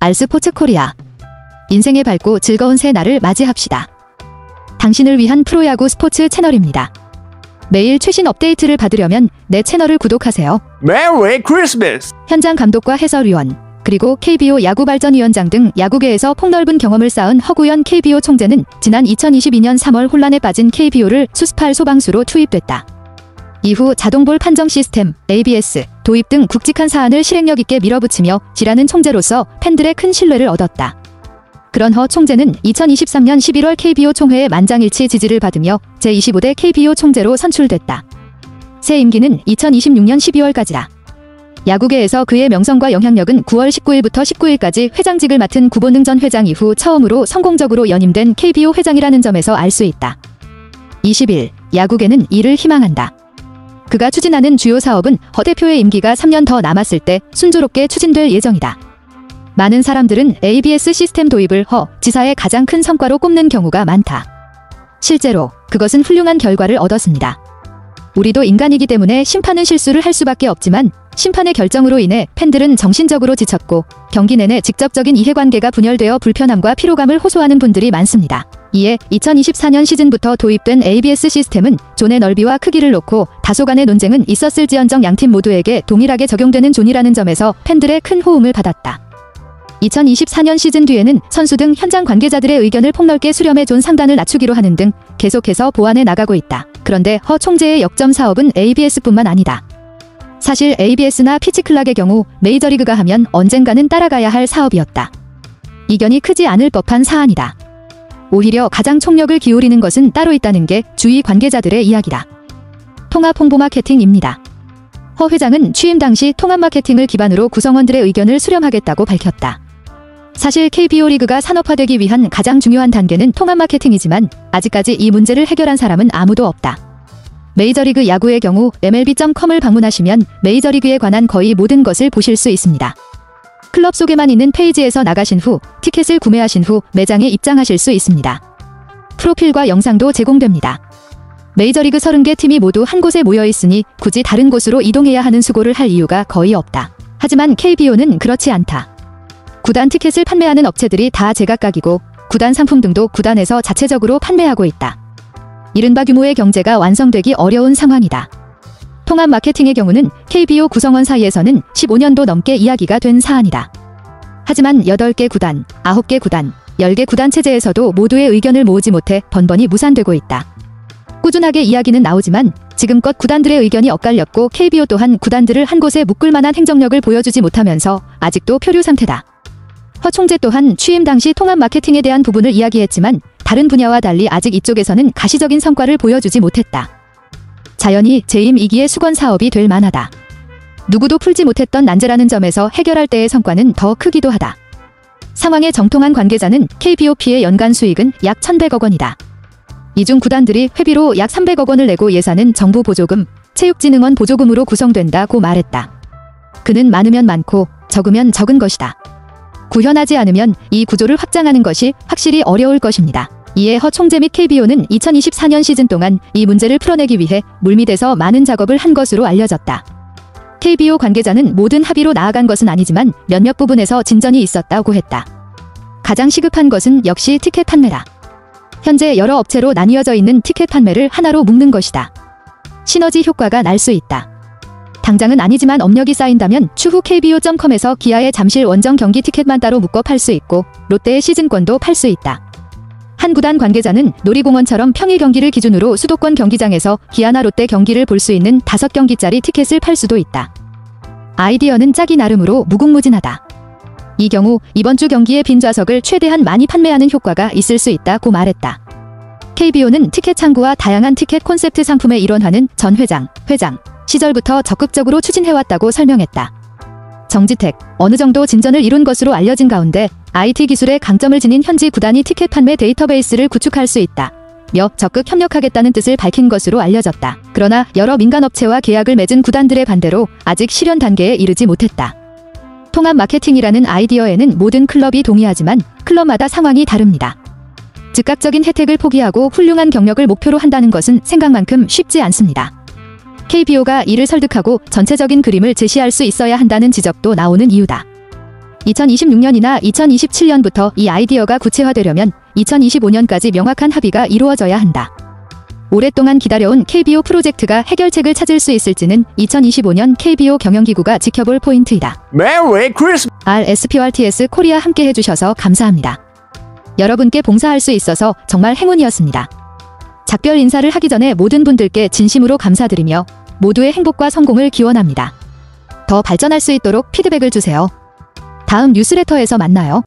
알스포츠 코리아. 인생의 밝고 즐거운 새날을 맞이합시다. 당신을 위한 프로야구 스포츠 채널입니다. 매일 최신 업데이트를 받으려면 내 채널을 구독하세요. 메리 크리스마스! 현장 감독과 해설위원, 그리고 KBO 야구발전위원장 등 야구계에서 폭넓은 경험을 쌓은 허구현 KBO 총재는 지난 2022년 3월 혼란에 빠진 KBO를 수습할 소방수로 투입됐다. 이후 자동볼 판정 시스템, ABS, 도입 등 굵직한 사안을 실행력 있게 밀어붙이며 지라는 총재로서 팬들의 큰 신뢰를 얻었다. 그런 허 총재는 2023년 11월 KBO 총회의 만장일치 지지를 받으며 제25대 KBO 총재로 선출됐다. 새 임기는 2026년 12월까지다. 야구계에서 그의 명성과 영향력은 9월 19일부터 19일까지 회장직을 맡은 구본능 전 회장 이후 처음으로 성공적으로 연임된 KBO 회장이라는 점에서 알 수 있다. 20일, 야구계는 이를 희망한다. 그가 추진하는 주요 사업은 허 대표의 임기가 3년 더 남았을 때 순조롭게 추진될 예정이다. 많은 사람들은 ABS 시스템 도입을 허 지사의 가장 큰 성과로 꼽는 경우가 많다. 실제로 그것은 훌륭한 결과를 얻었습니다. 우리도 인간이기 때문에 심판은 실수를 할 수밖에 없지만 심판의 결정으로 인해 팬들은 정신적으로 지쳤고 경기 내내 직접적인 이해관계가 분열되어 불편함과 피로감을 호소하는 분들이 많습니다. 이에 2024년 시즌부터 도입된 ABS 시스템은 존의 넓이와 크기를 놓고 다소 간의 논쟁은 있었을지언정 양팀 모두에게 동일하게 적용되는 존이라는 점에서 팬들의 큰 호응을 받았다. 2024년 시즌 뒤에는 선수 등 현장 관계자들의 의견을 폭넓게 수렴해 존 상단을 낮추기로 하는 등 계속해서 보완해 나가고 있다. 그런데 허 총재의 역점 사업은 ABS뿐만 아니다. 사실 ABS나 피치클락의 경우 메이저리그가 하면 언젠가는 따라가야 할 사업이었다. 이견이 크지 않을 법한 사안이다. 오히려 가장 총력을 기울이는 것은 따로 있다는 게 주위 관계자들의 이야기다. 통합 홍보 마케팅입니다. 허 회장은 취임 당시 통합 마케팅을 기반으로 구성원들의 의견을 수렴하겠다고 밝혔다. 사실 KBO 리그가 산업화되기 위한 가장 중요한 단계는 통합 마케팅이지만 아직까지 이 문제를 해결한 사람은 아무도 없다. 메이저리그 야구의 경우 MLB.com을 방문하시면 메이저리그에 관한 거의 모든 것을 보실 수 있습니다. 클럽 속에만 있는 페이지에서 나가신 후 티켓을 구매하신 후 매장에 입장하실 수 있습니다. 프로필과 영상도 제공됩니다. 메이저리그 30개 팀이 모두 한 곳에 모여 있으니 굳이 다른 곳으로 이동해야 하는 수고를 할 이유가 거의 없다. 하지만 KBO는 그렇지 않다. 구단 티켓을 판매하는 업체들이 다 제각각이고 구단 상품 등도 구단에서 자체적으로 판매하고 있다. 이른바 규모의 경제가 완성되기 어려운 상황이다. 통합 마케팅의 경우는 KBO 구성원 사이에서는 15년도 넘게 이야기가 된 사안이다. 하지만 8개 구단, 9개 구단, 10개 구단 체제에서도 모두의 의견을 모으지 못해 번번이 무산되고 있다. 꾸준하게 이야기는 나오지만 지금껏 구단들의 의견이 엇갈렸고 KBO 또한 구단들을 한 곳에 묶을 만한 행정력을 보여주지 못하면서 아직도 표류 상태다. 허 총재 또한 취임 당시 통합 마케팅에 대한 부분을 이야기했지만 다른 분야와 달리 아직 이쪽에서는 가시적인 성과를 보여주지 못했다. 자연히 재임 2기의 수건 사업이 될 만하다. 누구도 풀지 못했던 난제라는 점에서 해결할 때의 성과는 더 크기도 하다. 상황에 정통한 관계자는 KBOP의 연간 수익은 약 1,100억 원이다. 이 중 구단들이 회비로 약 300억 원을 내고 예산은 정부 보조금, 체육진흥원 보조금으로 구성된다고 말했다. 그는 많으면 많고 적으면 적은 것이다. 구현하지 않으면 이 구조를 확장하는 것이 확실히 어려울 것입니다. 이에 허 총재 및 KBO는 2024년 시즌 동안 이 문제를 풀어내기 위해 물밑에서 많은 작업을 한 것으로 알려졌다. KBO 관계자는 모든 합의로 나아간 것은 아니지만 몇몇 부분에서 진전이 있었다고 했다. 가장 시급한 것은 역시 티켓 판매다. 현재 여러 업체로 나뉘어져 있는 티켓 판매를 하나로 묶는 것이다. 시너지 효과가 날 수 있다. 당장은 아니지만 업력이 쌓인다면 추후 KBO.com에서 기아의 잠실 원정 경기 티켓만 따로 묶어 팔 수 있고 롯데의 시즌권도 팔 수 있다. 한 구단 관계자는 놀이공원처럼 평일 경기를 기준으로 수도권 경기장에서 기아나 롯데 경기를 볼 수 있는 5경기짜리 티켓을 팔 수도 있다. 아이디어는 짜기 나름으로 무궁무진하다. 이 경우 이번 주 경기의 빈 좌석을 최대한 많이 판매하는 효과가 있을 수 있다고 말했다. KBO는 티켓 창구와 다양한 티켓 콘셉트 상품의 일원화는 전 회장 시절부터 적극적으로 추진해왔다고 설명했다. 정지택, 어느 정도 진전을 이룬 것으로 알려진 가운데 IT 기술의 강점을 지닌 현지 구단이 티켓 판매 데이터베이스를 구축할 수 있다. 적극 협력하겠다는 뜻을 밝힌 것으로 알려졌다. 그러나 여러 민간업체와 계약을 맺은 구단들의 반대로 아직 실현 단계에 이르지 못했다. 통합 마케팅이라는 아이디어에는 모든 클럽이 동의하지만 클럽마다 상황이 다릅니다. 즉각적인 혜택을 포기하고 훌륭한 경력을 목표로 한다는 것은 생각만큼 쉽지 않습니다. KBO가 이를 설득하고 전체적인 그림을 제시할 수 있어야 한다는 지적도 나오는 이유다. 2026년이나 2027년부터 이 아이디어가 구체화되려면 2025년까지 명확한 합의가 이루어져야 한다. 오랫동안 기다려온 KBO 프로젝트가 해결책을 찾을 수 있을지는 2025년 KBO 경영기구가 지켜볼 포인트이다. Merry Christmas. RSPRTS 코리아 함께 해주셔서 감사합니다. 여러분께 봉사할 수 있어서 정말 행운이었습니다. 작별 인사를 하기 전에 모든 분들께 진심으로 감사드리며 모두의 행복과 성공을 기원합니다. 더 발전할 수 있도록 피드백을 주세요. 다음 뉴스레터에서 만나요.